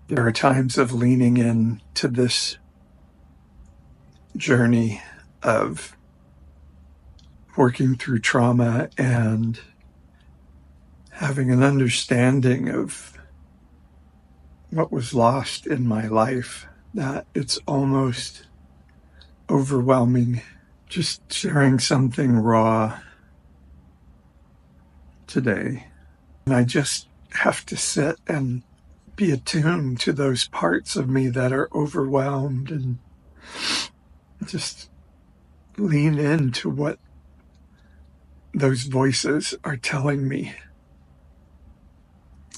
There are times of leaning in to this journey of working through trauma and having an understanding of what was lost in my life, that it's almost overwhelming. Just sharing something raw today. And I just have to sit and be attuned to those parts of me that are overwhelmed and just lean into what those voices are telling me.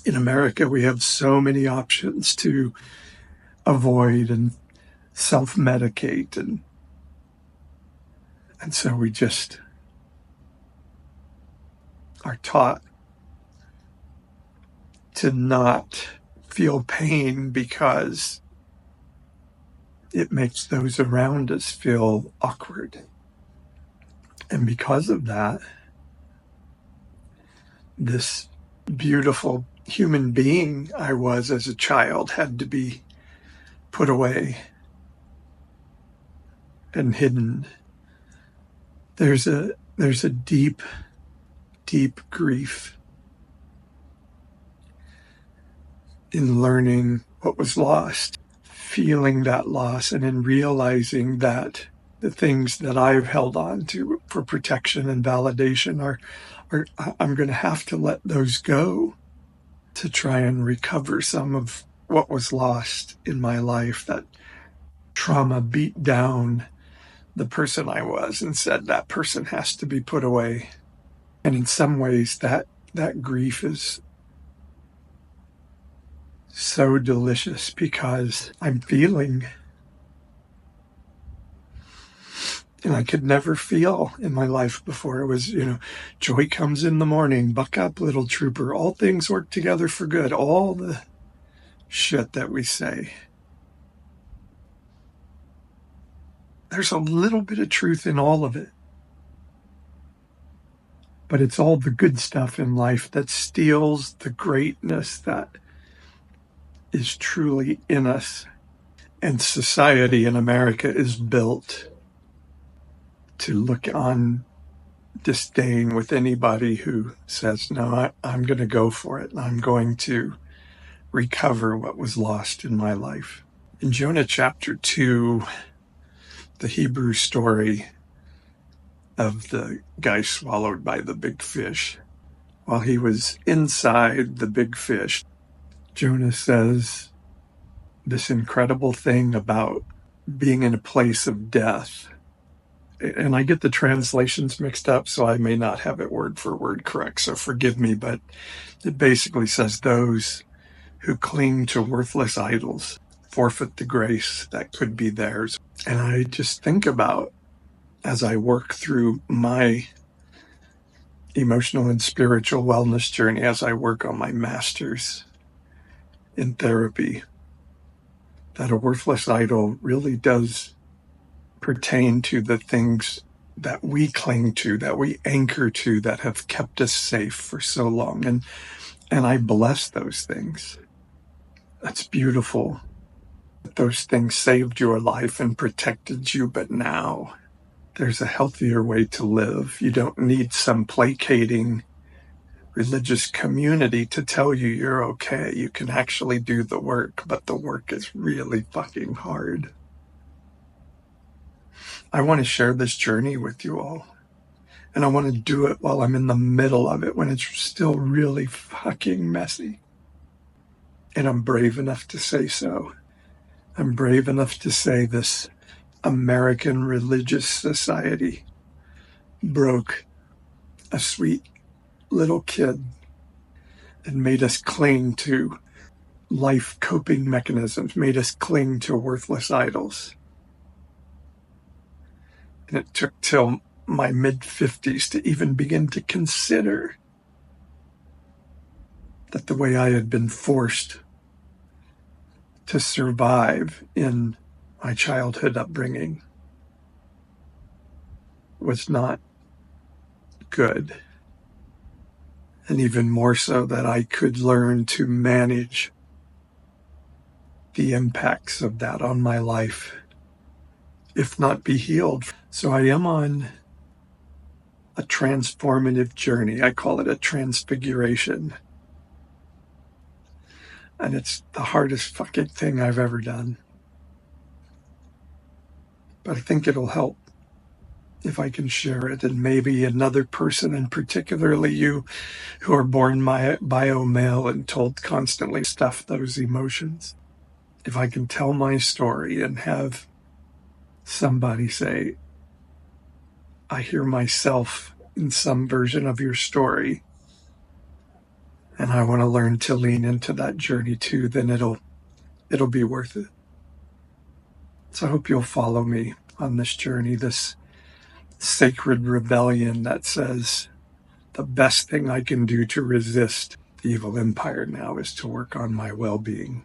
In America, we have so many options to avoid and self-medicate, and so we just are taught to not feel pain because it makes those around us feel awkward. And because of that, this beautiful human being I was as a child had to be put away and hidden. There's a deep, deep grief in learning what was lost, feeling that loss, and in realizing that the things that I've held on to for protection and validation are I'm going to have to let those go to try and recover some of what was lost in my life. That trauma beat down the person I was and said that person has to be put away. And in some ways that grief is so delicious because I'm feeling, and I could never feel in my life before. It was, joy comes in the morning, buck up, little trooper, all things work together for good, all the shit that we say. There's a little bit of truth in all of it. But it's all the good stuff in life that steals the greatness that is truly in us. And society in America is built to look on disdain with anybody who says, no, I'm going to go for it. I'm going to recover what was lost in my life. In Jonah chapter 2, the Hebrew story of the guy swallowed by the big fish, while he was inside the big fish, Jonah says this incredible thing about being in a place of death. And I get the translations mixed up, so I may not have it word for word correct, so forgive me, but it basically says those who cling to worthless idols forfeit the grace that could be theirs. And I just think about, as I work through my emotional and spiritual wellness journey, as I work on my master's in therapy, that a worthless idol really does pertain to the things that we cling to, that we anchor to, that have kept us safe for so long. And I bless those things. That's beautiful. Those things saved your life and protected you, but now there's a healthier way to live. You don't need some placating religious community to tell you you're okay. You can actually do the work, but the work is really fucking hard. I want to share this journey with you all. And I want to do it while I'm in the middle of it, when it's still really fucking messy. And I'm brave enough to say so. I'm brave enough to say this American religious society broke a sweet little kid and made us cling to life coping mechanisms, made us cling to worthless idols. And it took till my mid-50s to even begin to consider that the way I had been forced to survive in my childhood upbringing was not good. And even more so, that I could learn to manage the impacts of that on my life, if not be healed. So I am on a transformative journey. I call it a transfiguration. And it's the hardest fucking thing I've ever done. But I think it'll help if I can share it, and maybe another person, and particularly you who are born bio male and told constantly to stuff those emotions. If I can tell my story and have somebody say, I hear myself in some version of your story, and I want to learn to lean into that journey too, then it'll be worth it. So I hope you'll follow me on this journey, this sacred rebellion that says the best thing I can do to resist the evil empire now is to work on my well-being.